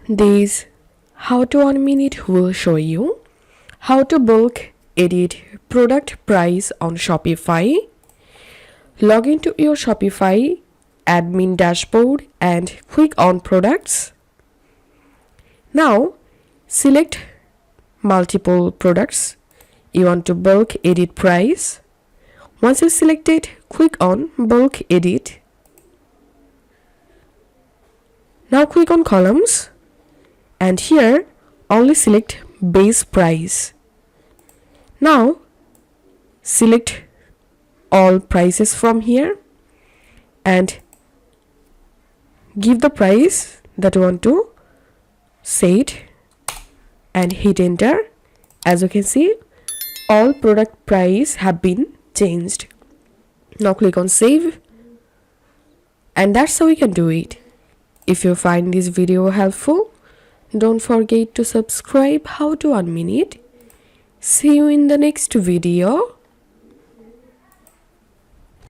This how to 1 minute will show you how to bulk edit product price on Shopify. Log into your Shopify admin dashboard and click on products. Now select multiple products you want to bulk edit price. Once you select it, click on bulk edit. Now click on columns and here only select base price. Now select all prices from here and give the price that you want to set and hit enter. As you can see, all product price have been changed. Now click on save, and that's how you can do it. If you find this video helpful, don't forget to subscribe how to 1 minute. See you in the next video.